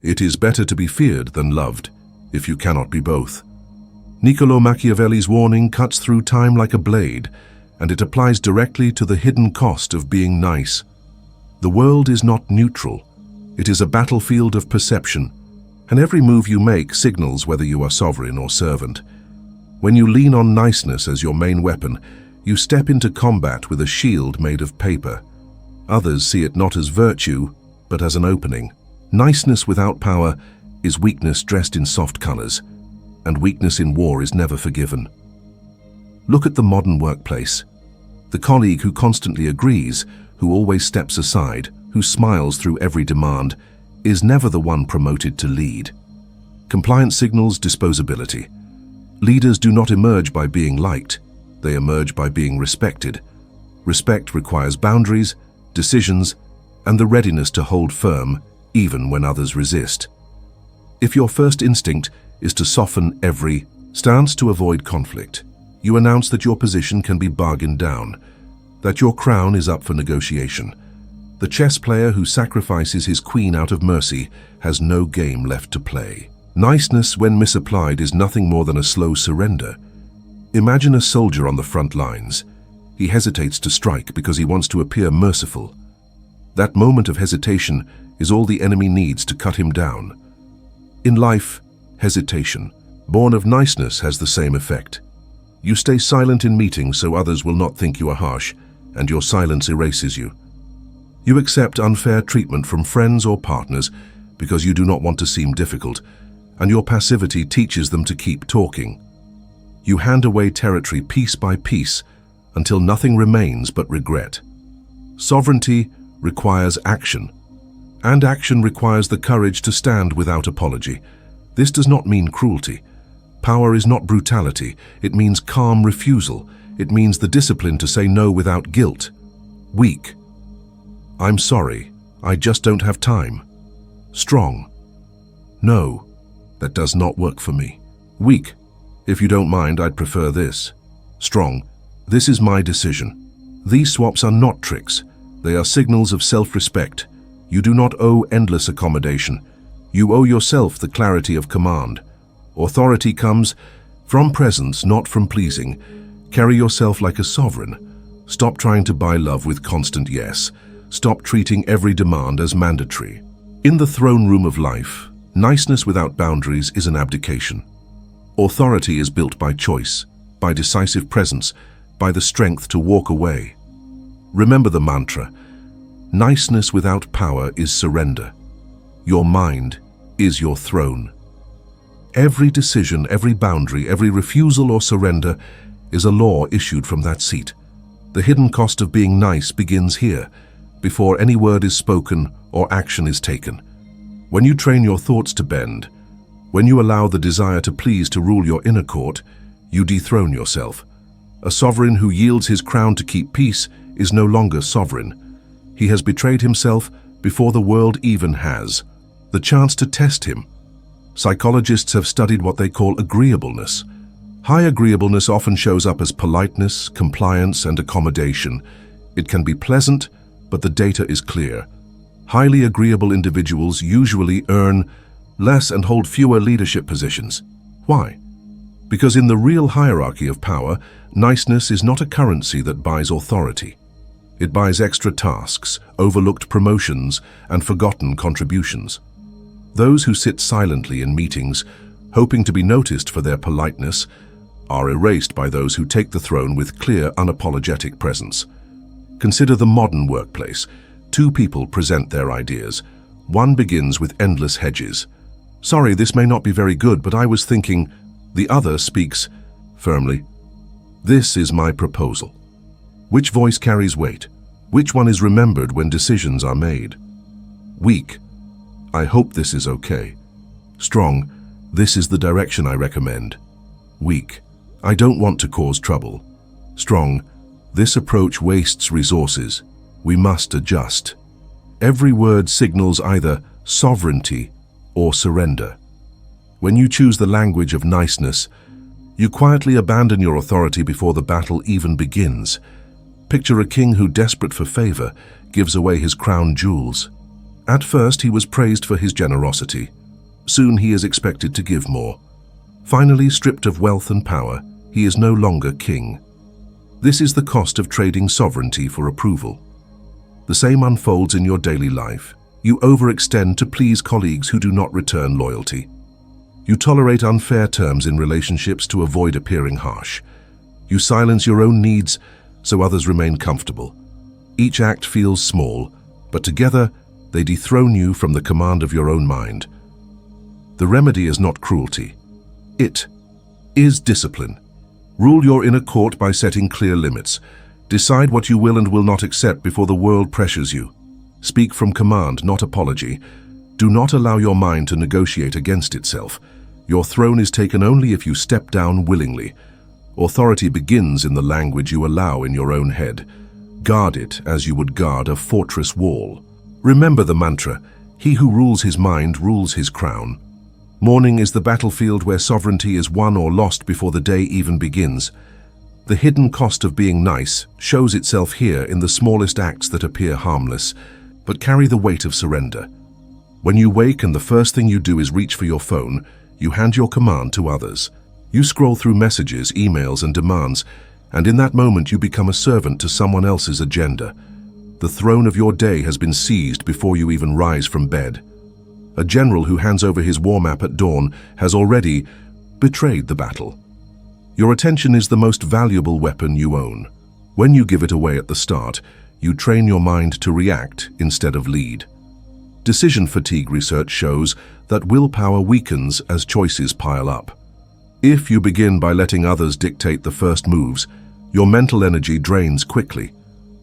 It is better to be feared than loved, if you cannot be both. Niccolo Machiavelli's warning cuts through time like a blade, and it applies directly to the hidden cost of being nice. The world is not neutral. It is a battlefield of perception, and every move you make signals whether you are sovereign or servant. When you lean on niceness as your main weapon, you step into combat with a shield made of paper. Others see it not as virtue, but as an opening. Niceness without power is weakness dressed in soft colors, and weakness in war is never forgiven. Look at the modern workplace. The colleague who constantly agrees, who always steps aside, who smiles through every demand, is never the one promoted to lead. Compliance signals disposability. Leaders do not emerge by being liked, they emerge by being respected. Respect requires boundaries, decisions, and the readiness to hold firm, even when others resist. If your first instinct is to soften every stance to avoid conflict, you announce that your position can be bargained down, that your crown is up for negotiation. The chess player who sacrifices his queen out of mercy has no game left to play. Niceness, when misapplied, is nothing more than a slow surrender. Imagine a soldier on the front lines. He hesitates to strike because he wants to appear merciful. That moment of hesitation is all the enemy needs to cut him down. In life, hesitation, born of niceness, has the same effect. You stay silent in meetings so others will not think you are harsh, and your silence erases you. You accept unfair treatment from friends or partners because you do not want to seem difficult, and your passivity teaches them to keep talking. You hand away territory piece by piece until nothing remains but regret. Sovereignty requires action, and action requires the courage to stand without apology. This does not mean cruelty. Power is not brutality. It means calm refusal. It means the discipline to say no without guilt. Weak. I'm sorry, I just don't have time. Strong. No, that does not work for me. Weak. If you don't mind, I'd prefer this. Strong. This is my decision. These swaps are not tricks. They are signals of self-respect. You do not owe endless accommodation. You owe yourself the clarity of command. Authority comes from presence, not from pleasing. Carry yourself like a sovereign. Stop trying to buy love with constant yes. Stop treating every demand as mandatory. In the throne room of life, niceness without boundaries is an abdication. Authority is built by choice, by decisive presence, by the strength to walk away. Remember the mantra: niceness without power is surrender. Your mind is your throne. Every decision, every boundary, every refusal or surrender is a law issued from that seat. The hidden cost of being nice begins here, before any word is spoken or action is taken. When you train your thoughts to bend, when you allow the desire to please to rule your inner court, you dethrone yourself. A sovereign who yields his crown to keep peace is no longer sovereign. He has betrayed himself before the world even has the chance to test him. Psychologists have studied what they call agreeableness. High agreeableness often shows up as politeness, compliance, and accommodation. It can be pleasant, but the data is clear. Highly agreeable individuals usually earn less and hold fewer leadership positions. Why? Because in the real hierarchy of power, niceness is not a currency that buys authority. It buys extra tasks, overlooked promotions, and forgotten contributions. Those who sit silently in meetings, hoping to be noticed for their politeness, are erased by those who take the throne with clear, unapologetic presence. Consider the modern workplace. Two people present their ideas. One begins with endless hedges. Sorry, this may not be very good, but I was thinking. The other speaks firmly. This is my proposal. Which voice carries weight? Which one is remembered when decisions are made? Weak. I hope this is okay. Strong. This is the direction I recommend. Weak. I don't want to cause trouble. Strong. This approach wastes resources. We must adjust. Every word signals either sovereignty or surrender. When you choose the language of niceness, you quietly abandon your authority before the battle even begins. Picture a king who, desperate for favor, gives away his crown jewels. At first, he was praised for his generosity. Soon he is expected to give more. Finally, stripped of wealth and power, he is no longer king. This is the cost of trading sovereignty for approval. The same unfolds in your daily life. You overextend to please colleagues who do not return loyalty. You tolerate unfair terms in relationships to avoid appearing harsh. You silence your own needs so others remain comfortable. Each act feels small, but together they dethrone you from the command of your own mind. The remedy is not cruelty. It is discipline. Rule your inner court by setting clear limits. Decide what you will and will not accept before the world pressures you. Speak from command, not apology. Do not allow your mind to negotiate against itself. Your throne is taken only if you step down willingly. Authority begins in the language you allow in your own head. Guard it as you would guard a fortress wall. Remember the mantra, he who rules his mind rules his crown. Morning is the battlefield where sovereignty is won or lost before the day even begins. The hidden cost of being nice shows itself here in the smallest acts that appear harmless, but carry the weight of surrender. When you wake and the first thing you do is reach for your phone, you hand your command to others. You scroll through messages, emails, and demands, and in that moment you become a servant to someone else's agenda. The throne of your day has been seized before you even rise from bed. A general who hands over his war map at dawn has already betrayed the battle. Your attention is the most valuable weapon you own. When you give it away at the start, you train your mind to react instead of lead. Decision fatigue research shows that willpower weakens as choices pile up. If you begin by letting others dictate the first moves, your mental energy drains quickly,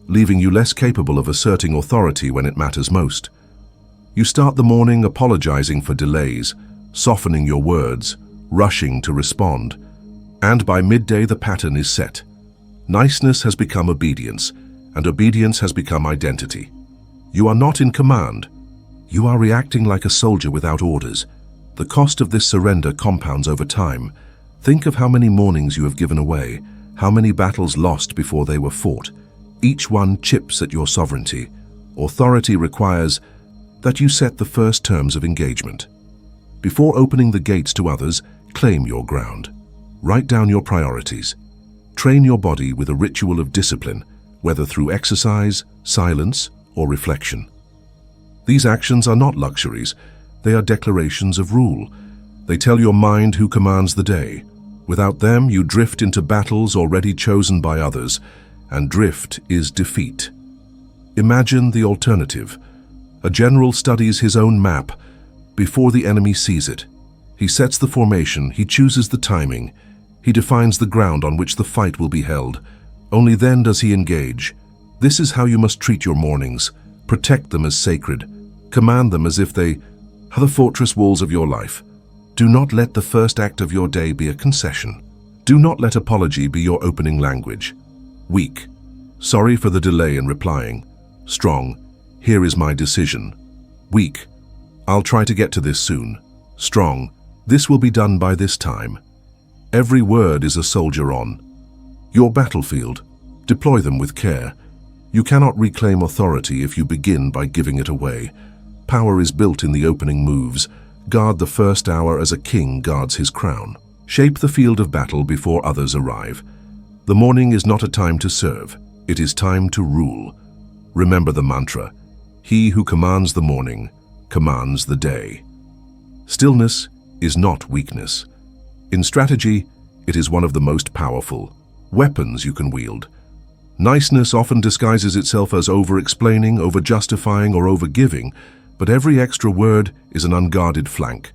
leaving you less capable of asserting authority when it matters most. You start the morning apologizing for delays, softening your words, rushing to respond. And by midday the pattern is set. Niceness has become obedience, and obedience has become identity. You are not in command. You are reacting like a soldier without orders. The cost of this surrender compounds over time. Think of how many mornings you have given away, how many battles lost before they were fought. Each one chips at your sovereignty. Authority requires that you set the first terms of engagement. Before opening the gates to others, claim your ground. Write down your priorities. Train your body with a ritual of discipline, whether through exercise, silence, or reflection. These actions are not luxuries, they are declarations of rule. They tell your mind who commands the day. Without them, you drift into battles already chosen by others, and drift is defeat. Imagine the alternative. A general studies his own map before the enemy sees it. He sets the formation, he chooses the timing, he defines the ground on which the fight will be held. Only then does he engage. This is how you must treat your mornings. Protect them as sacred. Command them as if they are the fortress walls of your life. Do not let the first act of your day be a concession. Do not let apology be your opening language. Weak. Sorry for the delay in replying. Strong. Here is my decision. Weak. I'll try to get to this soon. Strong. This will be done by this time. Every word is a soldier on your battlefield. Deploy them with care. You cannot reclaim authority if you begin by giving it away. Power is built in the opening moves. Guard the first hour as a king guards his crown. Shape the field of battle before others arrive. The morning is not a time to serve. It is time to rule. Remember the mantra. He who commands the morning commands the day. Stillness is not weakness. In strategy, it is one of the most powerful weapons you can wield. Niceness often disguises itself as over-explaining, over-justifying, or over-giving, but every extra word is an unguarded flank.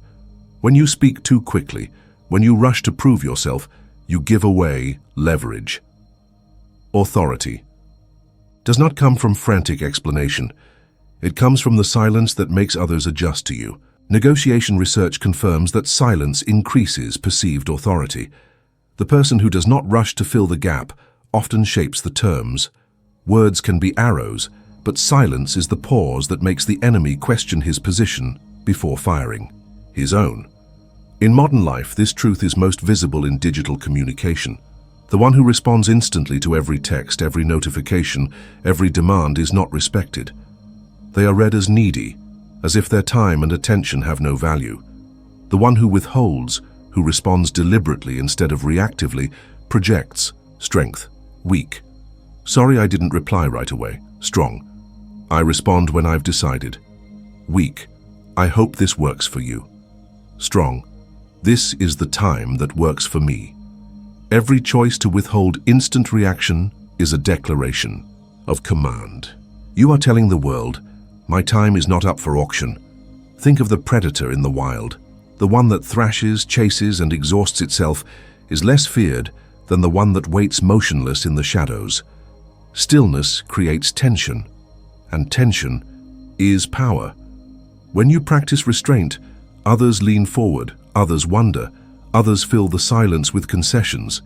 When you speak too quickly, when you rush to prove yourself, you give away leverage. Authority does not come from frantic explanation. It comes from the silence that makes others adjust to you. Negotiation research confirms that silence increases perceived authority. The person who does not rush to fill the gap often shapes the terms. Words can be arrows, but silence is the pause that makes the enemy question his position before firing his own. In modern life, this truth is most visible in digital communication. The one who responds instantly to every text, every notification, every demand is not respected. They are read as needy, as if their time and attention have no value. The one who withholds, who responds deliberately instead of reactively, projects. Strength. Weak. Sorry I didn't reply right away. Strong. I respond when I've decided. Weak. I hope this works for you. Strong. This is the time that works for me. Every choice to withhold instant reaction is a declaration of command. You are telling the world, my time is not up for auction. Think of the predator in the wild. The one that thrashes, chases, and exhausts itself is less feared than the one that waits motionless in the shadows. Stillness creates tension, and tension is power. When you practice restraint, others lean forward, others wonder, others fill the silence with concessions.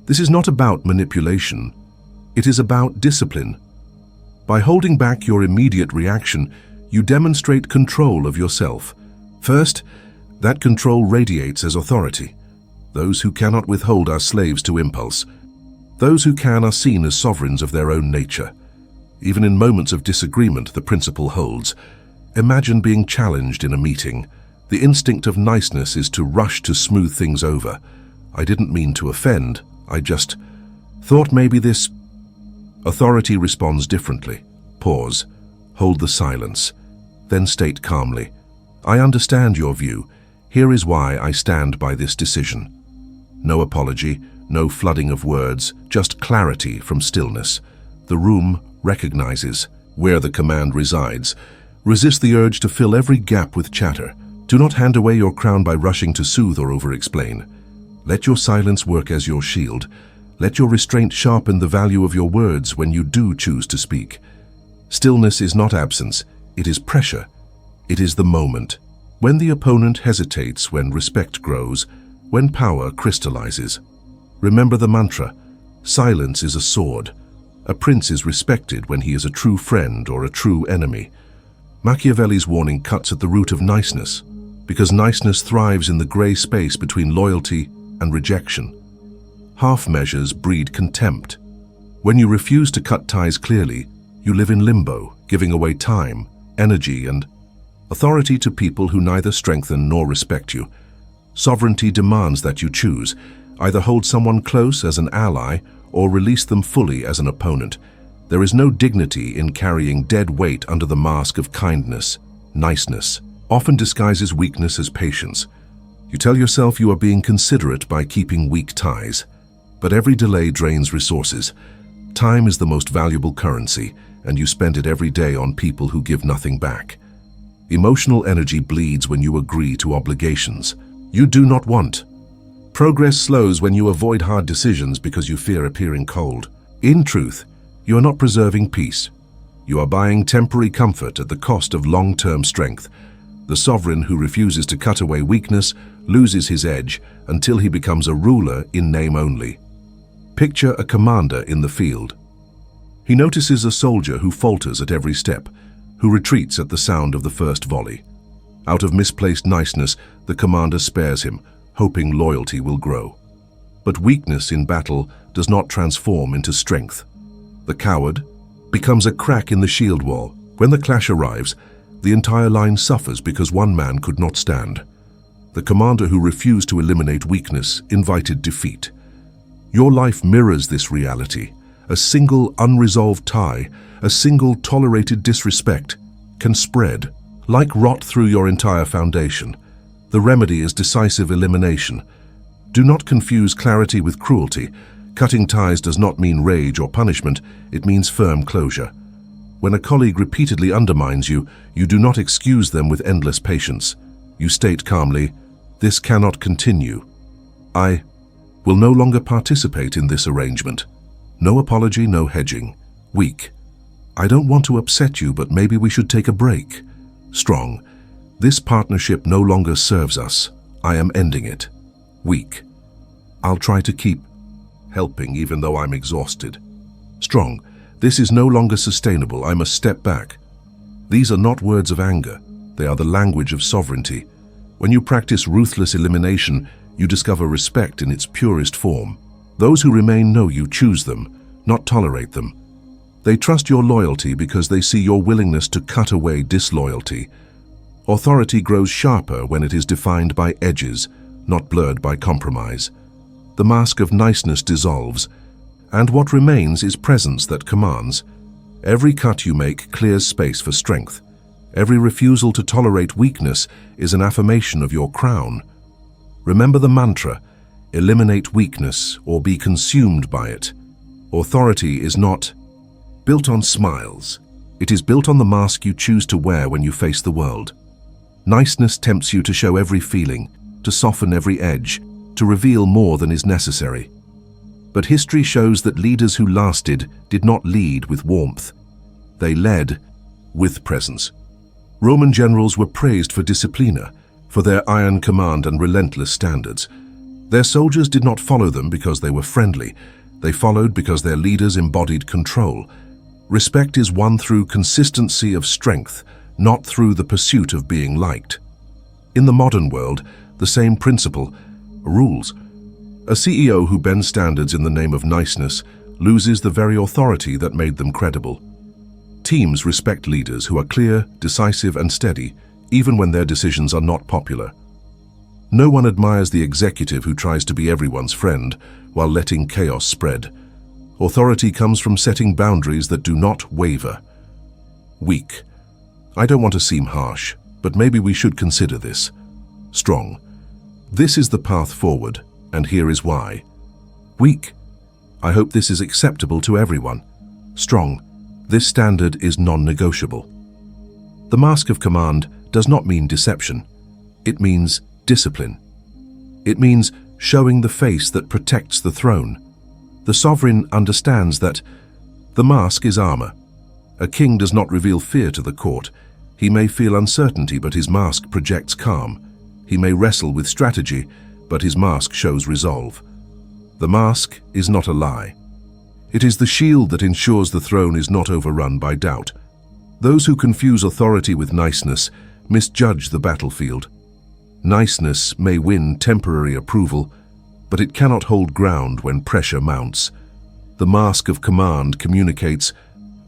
This is not about manipulation. It is about discipline. By holding back your immediate reaction, you demonstrate control of yourself. First, that control radiates as authority. Those who cannot withhold are slaves to impulse. Those who can are seen as sovereigns of their own nature. Even in moments of disagreement, the principle holds. Imagine being challenged in a meeting. The instinct of niceness is to rush to smooth things over. I didn't mean to offend. I just thought maybe this. Authority responds differently. Pause. Hold the silence. Then state calmly, I understand your view. Here is why I stand by this decision. No apology, no flooding of words, just clarity from stillness. The room recognizes where the command resides. Resist the urge to fill every gap with chatter. Do not hand away your crown by rushing to soothe or over-explain. Let your silence work as your shield. Let your restraint sharpen the value of your words when you do choose to speak. Stillness is not absence, it is pressure. It is the moment. When the opponent hesitates, when respect grows, when power crystallizes. Remember the mantra, silence is a sword. A prince is respected when he is a true friend or a true enemy. Machiavelli's warning cuts at the root of niceness, because niceness thrives in the gray space between loyalty and rejection. Half measures breed contempt. When you refuse to cut ties clearly, you live in limbo, giving away time, energy, and authority to people who neither strengthen nor respect you. Sovereignty demands that you choose, either hold someone close as an ally or release them fully as an opponent. There is no dignity in carrying dead weight under the mask of kindness. Niceness often disguises weakness as patience. You tell yourself you are being considerate by keeping weak ties, but every delay drains resources. Time is the most valuable currency, and you spend it every day on people who give nothing back. Emotional energy bleeds when you agree to obligations you do not want. Progress slows when you avoid hard decisions because you fear appearing cold. In truth, you are not preserving peace. You are buying temporary comfort at the cost of long-term strength. The sovereign who refuses to cut away weakness loses his edge until he becomes a ruler in name only. Picture a commander in the field. He notices a soldier who falters at every step, who retreats at the sound of the first volley. Out of misplaced niceness, the commander spares him, hoping loyalty will grow. But weakness in battle does not transform into strength. The coward becomes a crack in the shield wall. When the clash arrives, the entire line suffers because one man could not stand. The commander who refused to eliminate weakness invited defeat. Your life mirrors this reality. A single unresolved tie, a single tolerated disrespect, can spread like rot through your entire foundation. The remedy is decisive elimination. Do not confuse clarity with cruelty. Cutting ties does not mean rage or punishment, it means firm closure. When a colleague repeatedly undermines you, you do not excuse them with endless patience. You state calmly, "This cannot continue. I will no longer participate in this arrangement." No apology, no hedging. Weak. "I don't want to upset you, but maybe we should take a break." Strong. "This partnership no longer serves us. I am ending it." Weak. "I'll try to keep helping even though I'm exhausted." Strong. "This is no longer sustainable. I must step back." These are not words of anger. They are the language of sovereignty. When you practice ruthless elimination, you discover respect in its purest form. Those who remain know you choose them, not tolerate them. They trust your loyalty because they see your willingness to cut away disloyalty. Authority grows sharper when it is defined by edges, not blurred by compromise. The mask of niceness dissolves, and what remains is presence that commands. Every cut you make clears space for strength. Every refusal to tolerate weakness is an affirmation of your crown. Remember the mantra, eliminate weakness or be consumed by it. Authority is not built on smiles. It is built on the mask you choose to wear when you face the world. Niceness tempts you to show every feeling, to soften every edge, to reveal more than is necessary. But history shows that leaders who lasted did not lead with warmth. They led with presence. Roman generals were praised for disciplina, for their iron command and relentless standards. Their soldiers did not follow them because they were friendly. They followed because their leaders embodied control. Respect is won through consistency of strength, not through the pursuit of being liked. In the modern world, the same principle rules. A CEO who bends standards in the name of niceness loses the very authority that made them credible. Teams respect leaders who are clear, decisive, and steady, even when their decisions are not popular. No one admires the executive who tries to be everyone's friend while letting chaos spread. Authority comes from setting boundaries that do not waver. Weak. I don't want to seem harsh, but maybe we should consider this. Strong. This is the path forward, and here is why. Weak. I hope this is acceptable to everyone. Strong. This standard is non-negotiable. The mask of command does not mean deception. It means discipline. It means showing the face that protects the throne. The sovereign understands that the mask is armor. A king does not reveal fear to the court. He may feel uncertainty, but his mask projects calm. He may wrestle with strategy, but his mask shows resolve. The mask is not a lie. It is the shield that ensures the throne is not overrun by doubt. Those who confuse authority with niceness misjudge the battlefield. Niceness may win temporary approval, but it cannot hold ground when pressure mounts. The mask of command communicates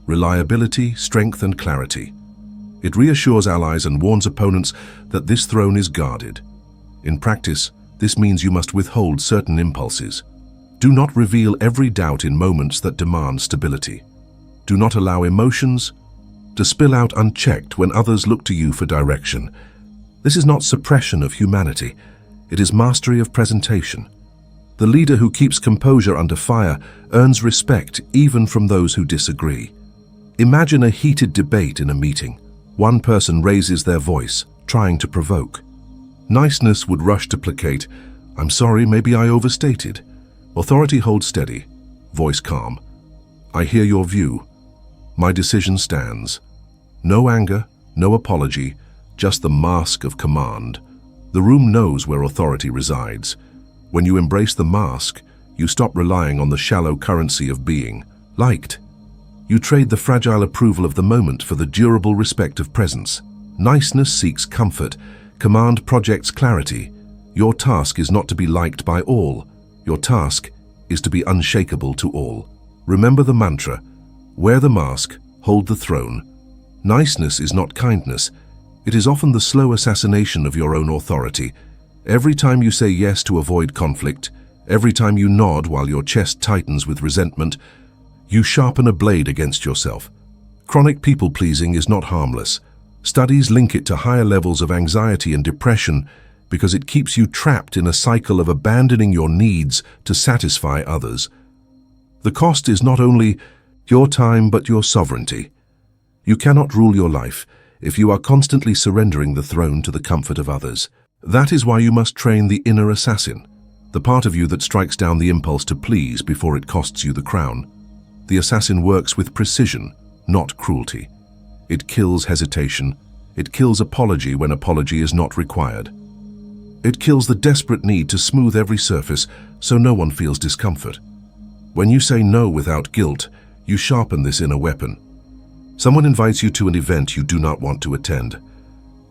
reliability, strength, and clarity. It reassures allies and warns opponents that this throne is guarded. In practice, this means you must withhold certain impulses. Do not reveal every doubt in moments that demand stability. Do not allow emotions to spill out unchecked when others look to you for direction. This is not suppression of humanity. It is mastery of presentation. The leader who keeps composure under fire earns respect even from those who disagree. Imagine a heated debate in a meeting. One person raises their voice, trying to provoke. Niceness would rush to placate. I'm sorry, maybe I overstated. Authority holds steady, voice calm. I hear your view. My decision stands. No anger, no apology, just the mask of command. The room knows where authority resides. When you embrace the mask, you stop relying on the shallow currency of being liked. You trade the fragile approval of the moment for the durable respect of presence. Niceness seeks comfort. Command projects clarity. Your task is not to be liked by all. Your task is to be unshakable to all. Remember the mantra, wear the mask, hold the throne. Niceness is not kindness. It is often the slow assassination of your own authority. Every time you say yes to avoid conflict, every time you nod while your chest tightens with resentment, you sharpen a blade against yourself. Chronic people-pleasing is not harmless. Studies link it to higher levels of anxiety and depression because it keeps you trapped in a cycle of abandoning your needs to satisfy others. The cost is not only your time but your sovereignty. You cannot rule your life if you are constantly surrendering the throne to the comfort of others. That is why you must train the inner assassin, the part of you that strikes down the impulse to please before it costs you the crown. The assassin works with precision, not cruelty. It kills hesitation. It kills apology when apology is not required. It kills the desperate need to smooth every surface so no one feels discomfort. When you say no without guilt, you sharpen this inner weapon. Someone invites you to an event you do not want to attend.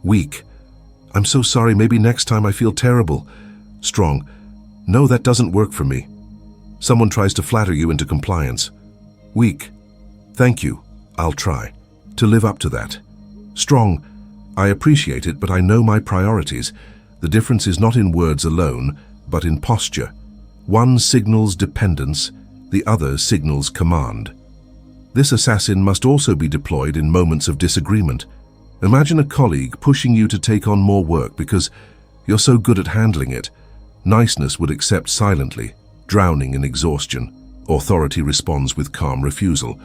Weak. I'm so sorry, maybe next time. I feel terrible. Strong. No, that doesn't work for me. Someone tries to flatter you into compliance. Weak. Thank you. I'll try to live up to that. Strong. I appreciate it, but I know my priorities. The difference is not in words alone, but in posture. One signals dependence, the other signals command. This assassin must also be deployed in moments of disagreement. Imagine a colleague pushing you to take on more work because you're so good at handling it. Niceness would accept silently, drowning in exhaustion. Authority responds with calm refusal.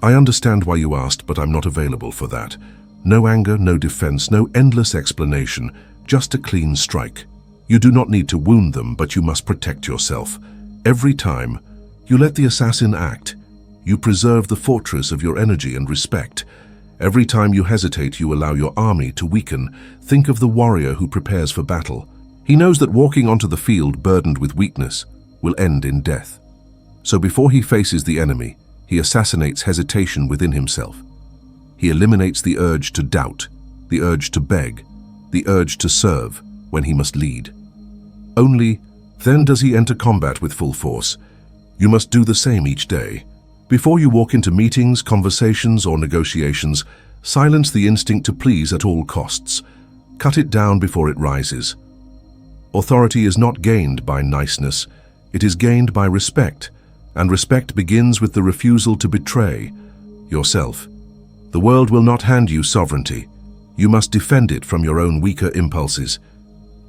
I understand why you asked, but I'm not available for that. No anger, no defense, no endless explanation, just a clean strike. You do not need to wound them, but you must protect yourself. Every time you let the assassin act, you preserve the fortress of your energy and respect. Every time you hesitate, you allow your army to weaken. Think of the warrior who prepares for battle. He knows that walking onto the field burdened with weakness will end in death. So before he faces the enemy, he assassinates hesitation within himself. He eliminates the urge to doubt, the urge to beg, the urge to serve when he must lead. Only then does he enter combat with full force. You must do the same each day. Before you walk into meetings, conversations, or negotiations, silence the instinct to please at all costs. Cut it down before it rises. Authority is not gained by niceness, it is gained by respect, and respect begins with the refusal to betray yourself. The world will not hand you sovereignty. You must defend it from your own weaker impulses.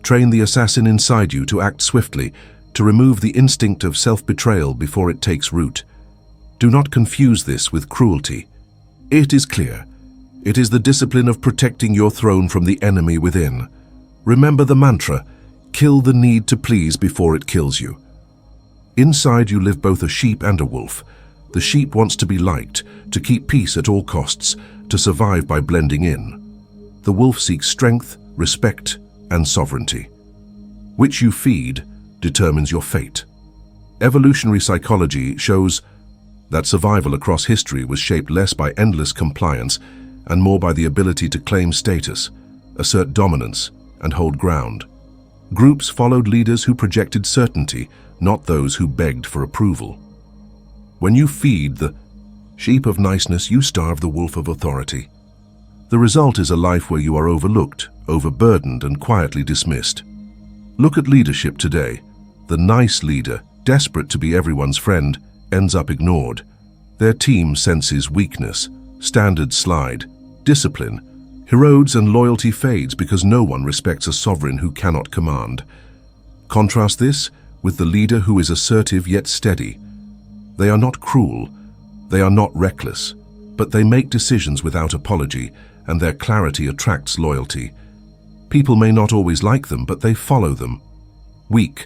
Train the assassin inside you to act swiftly, to remove the instinct of self-betrayal before it takes root. Do not confuse this with cruelty. It is clear. It is the discipline of protecting your throne from the enemy within. Remember the mantra, kill the need to please before it kills you. Inside you live both a sheep and a wolf. The sheep wants to be liked, to keep peace at all costs, to survive by blending in. The wolf seeks strength, respect, and sovereignty. Which you feed determines your fate. Evolutionary psychology shows that survival across history was shaped less by endless compliance and more by the ability to claim status, assert dominance, and hold ground. Groups followed leaders who projected certainty, not those who begged for approval. When you feed the sheep of niceness, you starve the wolf of authority. The result is a life where you are overlooked, overburdened, and quietly dismissed. Look at leadership today. The nice leader, desperate to be everyone's friend, ends up ignored. Their team senses weakness, standards slide, discipline erodes, and loyalty fades because no one respects a sovereign who cannot command. Contrast this with the leader who is assertive yet steady. They are not cruel, they are not reckless, but they make decisions without apology, and their clarity attracts loyalty. People may not always like them, but they follow them. Weak.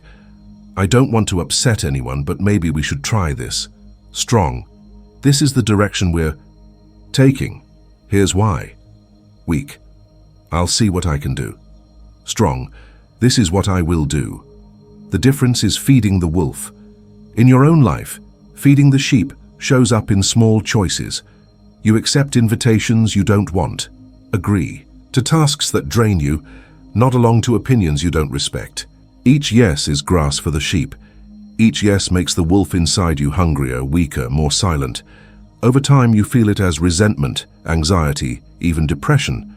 I don't want to upset anyone, but maybe we should try this. Strong. This is the direction we're taking. Here's why. Weak. I'll see what I can do. Strong. This is what I will do. The difference is feeding the wolf. In your own life, feeding the sheep shows up in small choices. You accept invitations you don't want. Agree to tasks that drain you, nod along to opinions you don't respect. Each yes is grass for the sheep. Each yes makes the wolf inside you hungrier, weaker, more silent. Over time you feel it as resentment, anxiety, even depression.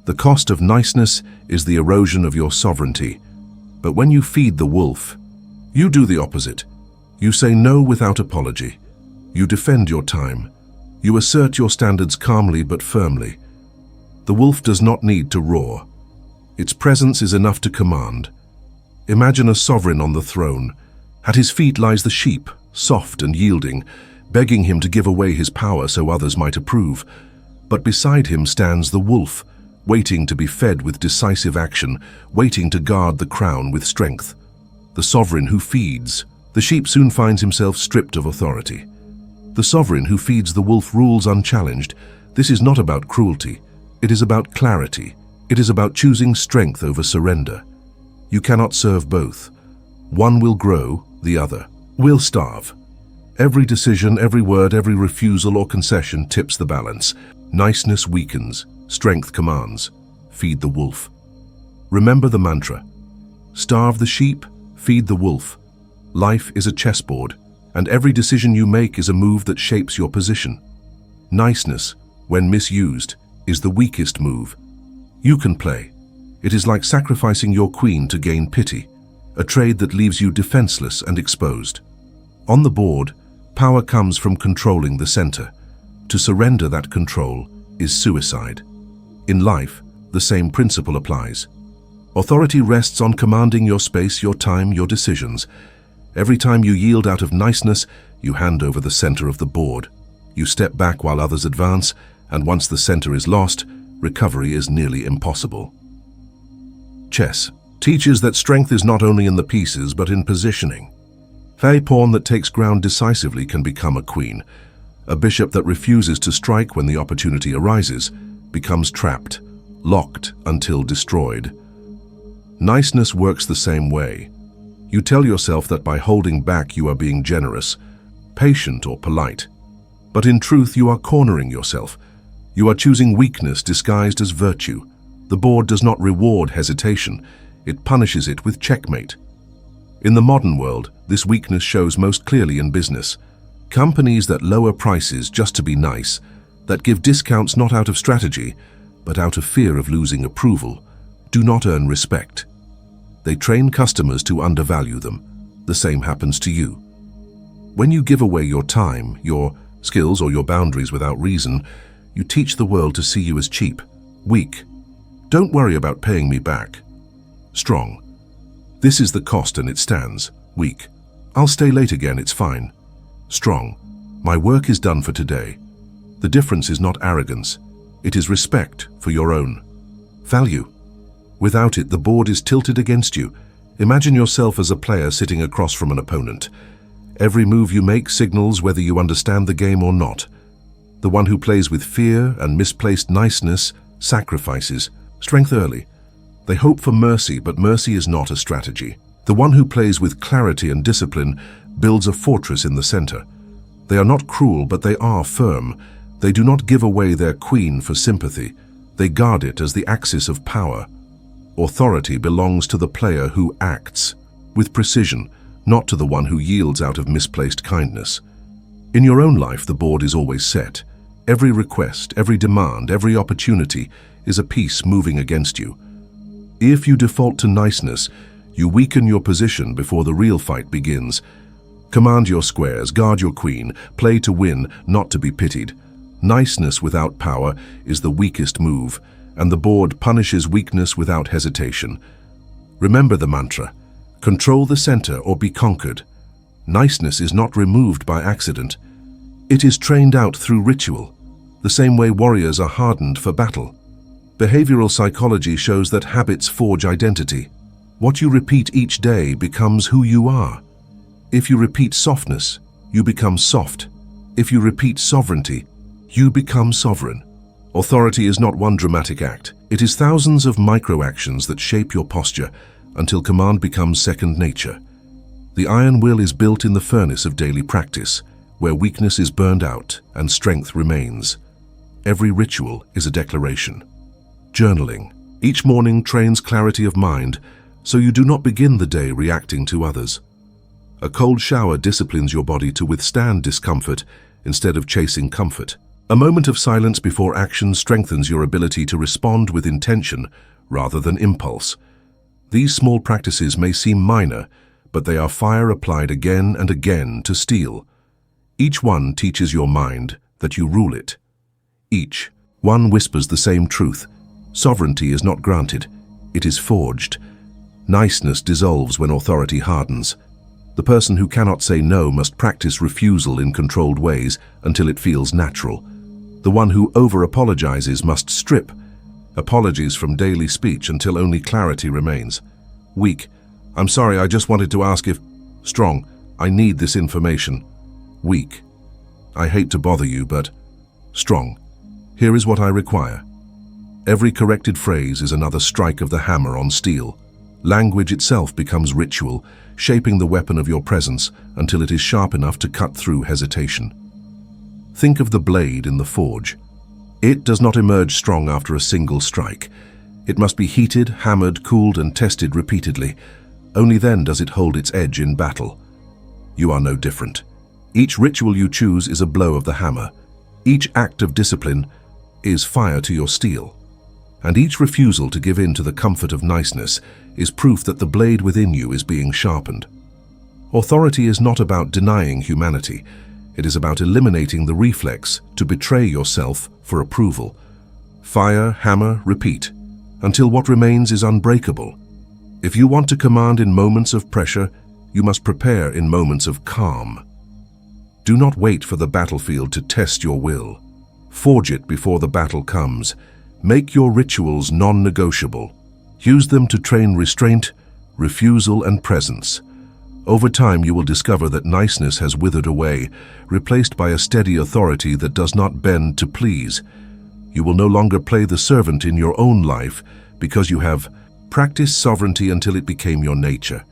The cost of niceness is the erosion of your sovereignty. But when you feed the wolf, you do the opposite. You say no without apology. You defend your time. You assert your standards calmly but firmly. The wolf does not need to roar. Its presence is enough to command. Imagine a sovereign on the throne. At his feet lies the sheep, soft and yielding, begging him to give away his power so others might approve. But beside him stands the wolf, waiting to be fed with decisive action, waiting to guard the crown with strength. The sovereign who feeds, the sheep soon finds himself stripped of authority. The sovereign who feeds the wolf rules unchallenged. This is not about cruelty. It is about clarity. It is about choosing strength over surrender. You cannot serve both. One will grow, the other will starve. Every decision, every word, every refusal or concession tips the balance. Niceness weakens, strength commands. Feed the wolf. Remember the mantra. Starve the sheep, feed the wolf. Life is a chessboard, and every decision you make is a move that shapes your position. Niceness, when misused, is the weakest move. You can play. It is like sacrificing your queen to gain pity, a trade that leaves you defenseless and exposed. On the board, power comes from controlling the center. To surrender that control is suicide. In life, the same principle applies. Authority rests on commanding your space, your time, your decisions. Every time you yield out of niceness, you hand over the center of the board. You step back while others advance, and once the center is lost, recovery is nearly impossible. Chess teaches that strength is not only in the pieces but in positioning. A pawn that takes ground decisively can become a queen. A bishop that refuses to strike when the opportunity arises becomes trapped, locked until destroyed. Niceness works the same way. You tell yourself that by holding back you are being generous, patient or polite. But in truth you are cornering yourself. You are choosing weakness disguised as virtue. The board does not reward hesitation, it punishes it with checkmate. In the modern world, this weakness shows most clearly in business. Companies that lower prices just to be nice, that give discounts not out of strategy, but out of fear of losing approval, do not earn respect. They train customers to undervalue them. The same happens to you. When you give away your time, your skills or your boundaries without reason, you teach the world to see you as cheap, weak. Don't worry about paying me back. Strong. This is the cost and it stands. Weak. I'll stay late again, it's fine. Strong. My work is done for today. The difference is not arrogance. It is respect for your own value. Without it, the board is tilted against you. Imagine yourself as a player sitting across from an opponent. Every move you make signals whether you understand the game or not. The one who plays with fear and misplaced niceness sacrifices strength early. They hope for mercy, but mercy is not a strategy. The one who plays with clarity and discipline builds a fortress in the center. They are not cruel, but they are firm. They do not give away their queen for sympathy. They guard it as the axis of power. Authority belongs to the player who acts with precision, not to the one who yields out of misplaced kindness. In your own life, the board is always set. Every request, every demand, every opportunity is a piece moving against you. If you default to niceness, you weaken your position before the real fight begins. Command your squares, guard your queen, play to win, not to be pitied. Niceness without power is the weakest move, and the board punishes weakness without hesitation. Remember the mantra: control the center or be conquered. Niceness is not removed by accident. It is trained out through ritual, the same way warriors are hardened for battle. Behavioral psychology shows that habits forge identity. What you repeat each day becomes who you are. If you repeat softness, you become soft. If you repeat sovereignty, you become sovereign. Authority is not one dramatic act. It is thousands of micro-actions that shape your posture until command becomes second nature. The iron will is built in the furnace of daily practice, where weakness is burned out and strength remains. Every ritual is a declaration. Journaling. Each morning trains clarity of mind, so you do not begin the day reacting to others. A cold shower disciplines your body to withstand discomfort instead of chasing comfort. A moment of silence before action strengthens your ability to respond with intention rather than impulse. These small practices may seem minor, but they are fire applied again and again to steel. Each one teaches your mind that you rule it. Each one whispers the same truth. Sovereignty is not granted, it is forged. Niceness dissolves when authority hardens. The person who cannot say no must practice refusal in controlled ways until it feels natural. The one who over-apologizes must strip apologies from daily speech until only clarity remains. Weak. I'm sorry, I just wanted to ask if... Strong. I need this information. Weak. I hate to bother you, but... Strong. Here is what I require. Every corrected phrase is another strike of the hammer on steel. Language itself becomes ritual, shaping the weapon of your presence until it is sharp enough to cut through hesitation. Think of the blade in the forge. It does not emerge strong after a single strike. It must be heated, hammered, cooled, and tested repeatedly. Only then does it hold its edge in battle. You are no different. Each ritual you choose is a blow of the hammer. Each act of discipline is fire to your steel. and each refusal to give in to the comfort of niceness is proof that the blade within you is being sharpened. Authority is not about denying humanity. It is about eliminating the reflex to betray yourself for approval. Fire, hammer, repeat, until what remains is unbreakable. If you want to command in moments of pressure, you must prepare in moments of calm. Do not wait for the battlefield to test your will. Forge it before the battle comes. Make your rituals non-negotiable. Use them to train restraint, refusal, and presence. Over time, you will discover that niceness has withered away, replaced by a steady authority that does not bend to please. You will no longer play the servant in your own life because you have practiced sovereignty until it became your nature.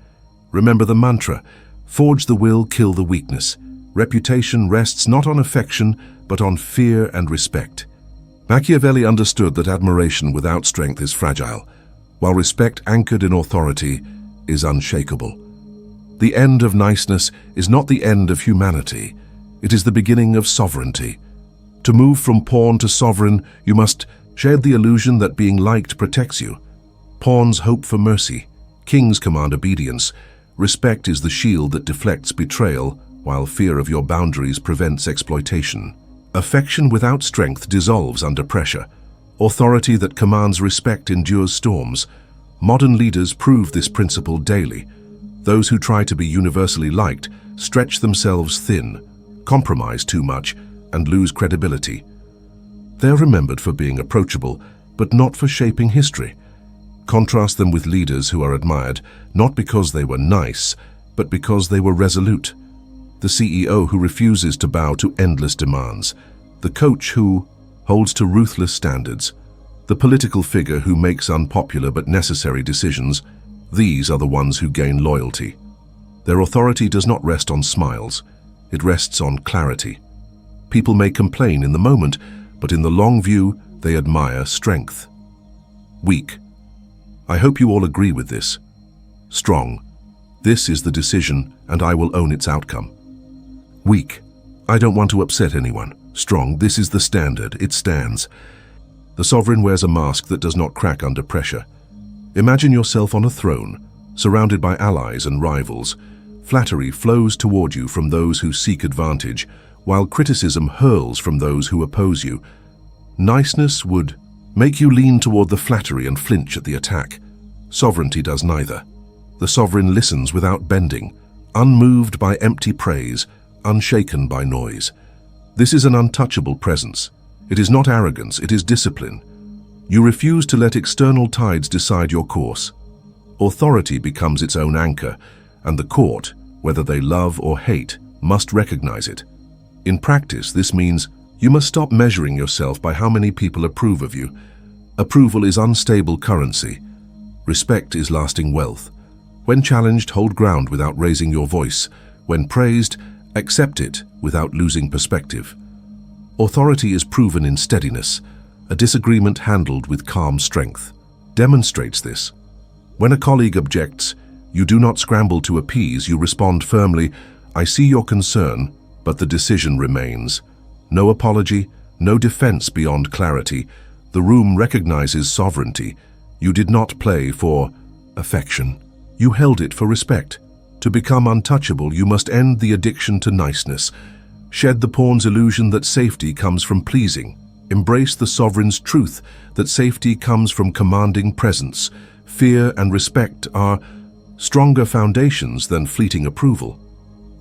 Remember the mantra, forge the will, kill the weakness. Reputation rests not on affection, but on fear and respect. Machiavelli understood that admiration without strength is fragile, while respect anchored in authority is unshakable. The end of niceness is not the end of humanity. It is the beginning of sovereignty. To move from pawn to sovereign, you must shed the illusion that being liked protects you. Pawns hope for mercy. Kings command obedience. Respect is the shield that deflects betrayal, while fear of your boundaries prevents exploitation. Affection without strength dissolves under pressure. Authority that commands respect endures storms. Modern leaders prove this principle daily. Those who try to be universally liked stretch themselves thin, compromise too much, and lose credibility. They are remembered for being approachable, but not for shaping history. Contrast them with leaders who are admired, not because they were nice, but because they were resolute. The CEO who refuses to bow to endless demands. The coach who holds to ruthless standards. The political figure who makes unpopular but necessary decisions. These are the ones who gain loyalty. Their authority does not rest on smiles. It rests on clarity. People may complain in the moment, but in the long view, they admire strength. Weak. I hope you all agree with this. Strong. This is the decision, and I will own its outcome. Weak. I don't want to upset anyone. Strong. This is the standard. It stands. The sovereign wears a mask that does not crack under pressure. Imagine yourself on a throne, surrounded by allies and rivals. Flattery flows toward you from those who seek advantage, while criticism hurls from those who oppose you. Niceness would make you lean toward the flattery and flinch at the attack. Sovereignty does neither. The sovereign listens without bending, unmoved by empty praise, unshaken by noise. This is an untouchable presence. It is not arrogance, it is discipline. You refuse to let external tides decide your course. Authority becomes its own anchor, and the court, whether they love or hate, must recognize it. In practice, this means you must stop measuring yourself by how many people approve of you. Approval is unstable currency. Respect is lasting wealth. When challenged, hold ground without raising your voice. When praised, accept it without losing perspective. Authority is proven in steadiness. A disagreement handled with calm strength demonstrates this. When a colleague objects, you do not scramble to appease, you respond firmly, I see your concern, but the decision remains. No apology, no defense beyond clarity. The room recognizes sovereignty. You did not play for affection. You held it for respect. To become untouchable, you must end the addiction to niceness. Shed the pawn's illusion that safety comes from pleasing. Embrace the sovereign's truth that safety comes from commanding presence. Fear and respect are stronger foundations than fleeting approval.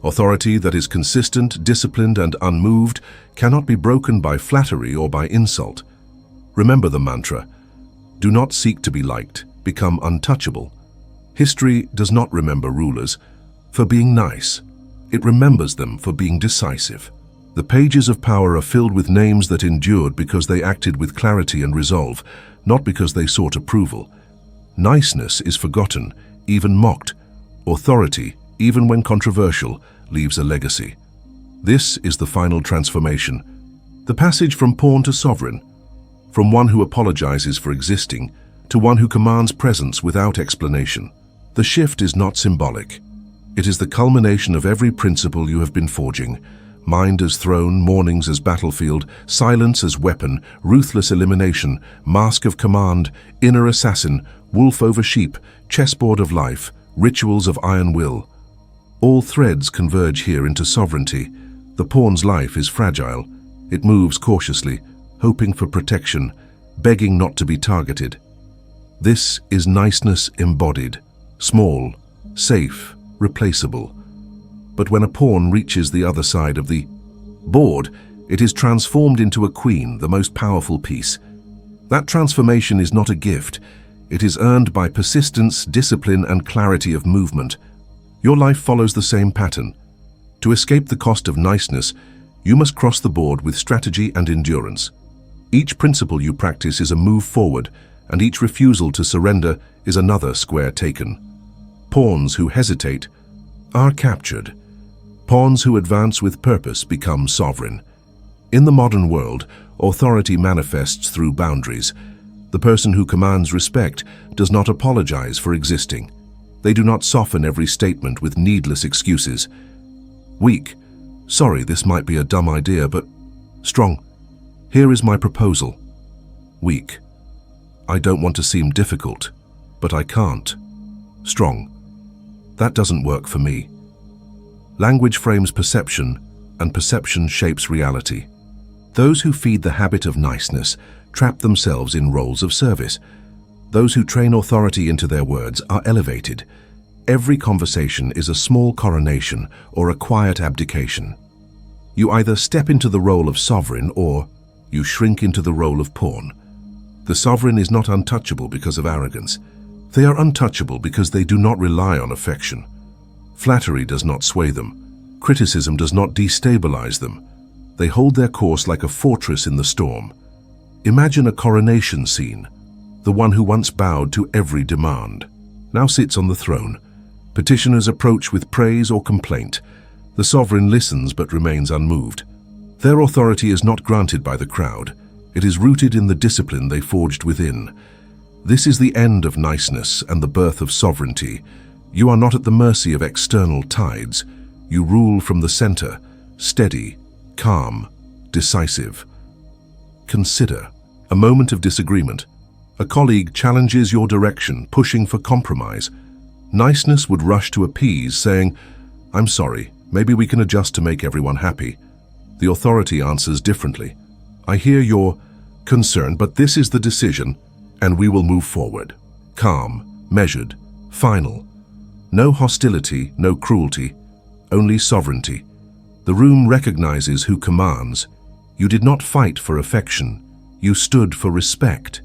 Authority that is consistent, disciplined, and unmoved cannot be broken by flattery or by insult. Remember the mantra, do not seek to be liked, become untouchable. History does not remember rulers for being nice. It remembers them for being decisive. The pages of power are filled with names that endured because they acted with clarity and resolve, not because they sought approval. Niceness is forgotten, even mocked. Authority, even when controversial, leaves a legacy. This is the final transformation. The passage from pawn to sovereign, from one who apologizes for existing to one who commands presence without explanation. The shift is not symbolic. It is the culmination of every principle you have been forging. mind as throne, mornings as battlefield, silence as weapon, ruthless elimination, mask of command, inner assassin, wolf over sheep, chessboard of life, rituals of iron will. All threads converge here into sovereignty. The pawn's life is fragile. It moves cautiously, hoping for protection, begging not to be targeted. This is niceness embodied, small, safe, replaceable. But when a pawn reaches the other side of the board, it is transformed into a queen, the most powerful piece. That transformation is not a gift. It is earned by persistence, discipline, and clarity of movement. Your life follows the same pattern. To escape the cost of niceness, you must cross the board with strategy and endurance. Each principle you practice is a move forward, and each refusal to surrender is another square taken. Pawns who hesitate are captured. Pawns who advance with purpose become sovereign. In the modern world, authority manifests through boundaries. The person who commands respect does not apologize for existing. They do not soften every statement with needless excuses. Weak. Sorry, this might be a dumb idea, but strong. Here is my proposal. Weak. I don't want to seem difficult, but I can't. Strong. That doesn't work for me. Language frames perception, and perception shapes reality. Those who feed the habit of niceness trap themselves in roles of service. Those who train authority into their words are elevated. Every conversation is a small coronation or a quiet abdication. You either step into the role of sovereign or you shrink into the role of pawn. The sovereign is not untouchable because of arrogance. They are untouchable because they do not rely on affection. Flattery does not sway them. Criticism does not destabilize them. They hold their course like a fortress in the storm. Imagine a coronation scene. The one who once bowed to every demand now sits on the throne. Petitioners approach with praise or complaint. The sovereign listens but remains unmoved. Their authority is not granted by the crowd. It is rooted in the discipline they forged within. This is the end of niceness and the birth of sovereignty. You are not at the mercy of external tides. You rule from the center, steady, calm, decisive. Consider a moment of disagreement. A colleague challenges your direction, pushing for compromise. Niceness would rush to appease, saying, "I'm sorry, maybe we can adjust to make everyone happy." The authority answers differently. "I hear your concern, but this is the decision, and we will move forward." Calm, measured, final. No hostility, no cruelty, only sovereignty. The room recognizes who commands. You did not fight for affection. You stood for respect.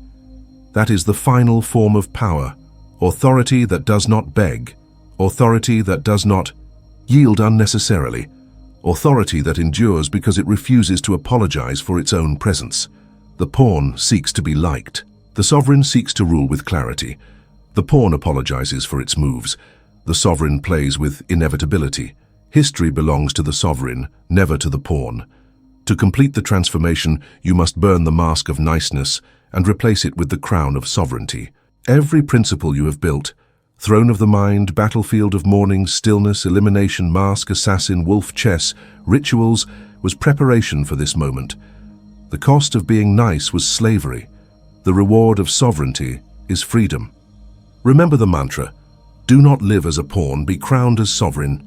That is the final form of power. Authority that does not beg. Authority that does not yield unnecessarily. Authority that endures because it refuses to apologize for its own presence. The pawn seeks to be liked. The sovereign seeks to rule with clarity. The pawn apologizes for its moves. The sovereign plays with inevitability. History belongs to the sovereign, never to the pawn. To complete the transformation, you must burn the mask of niceness and replace it with the crown of sovereignty. Every principle you have built, throne of the mind, battlefield of morning, stillness, elimination, mask, assassin, wolf, chess, rituals, was preparation for this moment. The cost of being nice was slavery. The reward of sovereignty is freedom. Remember the mantra, do not live as a pawn, be crowned as sovereign.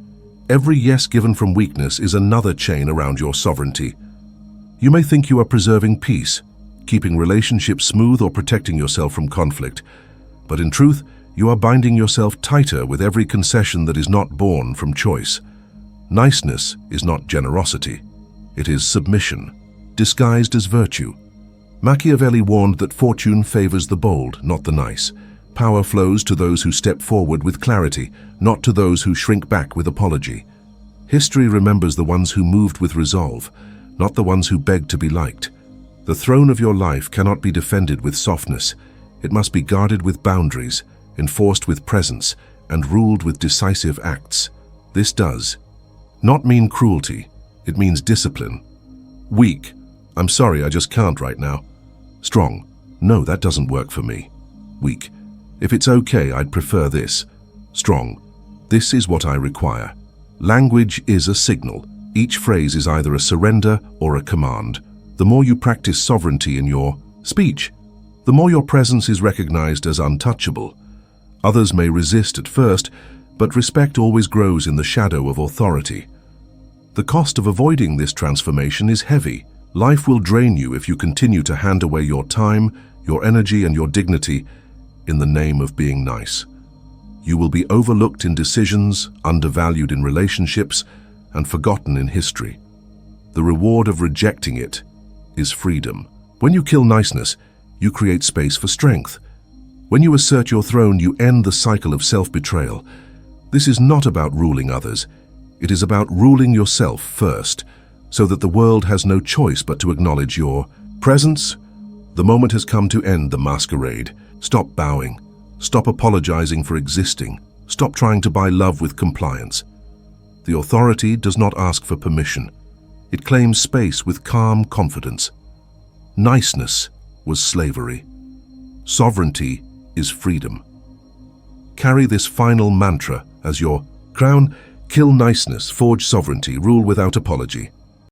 Every yes given from weakness is another chain around your sovereignty. You may think you are preserving peace, keeping relationships smooth or protecting yourself from conflict, but in truth, you are binding yourself tighter with every concession that is not born from choice. Niceness is not generosity. It is submission, disguised as virtue. Machiavelli warned that fortune favors the bold, not the nice. Power flows to those who step forward with clarity, not to those who shrink back with apology. History remembers the ones who moved with resolve, not the ones who begged to be liked. The throne of your life cannot be defended with softness. It must be guarded with boundaries, enforced with presence, and ruled with decisive acts. This does not mean cruelty. It means discipline. Weak. I'm sorry, I just can't right now. Strong. No, that doesn't work for me. Weak. If it's okay, I'd prefer this. Strong. This is what I require. Language is a signal. Each phrase is either a surrender or a command. The more you practice sovereignty in your speech, the more your presence is recognized as untouchable. Others may resist at first, but respect always grows in the shadow of authority. The cost of avoiding this transformation is heavy. Life will drain you if you continue to hand away your time, your energy, and your dignity in the name of being nice. You will be overlooked in decisions, undervalued in relationships, and forgotten in history. The reward of rejecting it is freedom. When you kill niceness, you create space for strength. When you assert your throne, you end the cycle of self-betrayal. This is not about ruling others. It is about ruling yourself first, so that the world has no choice but to acknowledge your presence. The moment has come to end the masquerade. Stop bowing. Stop apologizing for existing. Stop trying to buy love with compliance. The authority does not ask for permission. It claims space with calm confidence. Niceness was slavery. Sovereignty is freedom. Carry this final mantra as your crown. Kill niceness, forge sovereignty, rule without apology.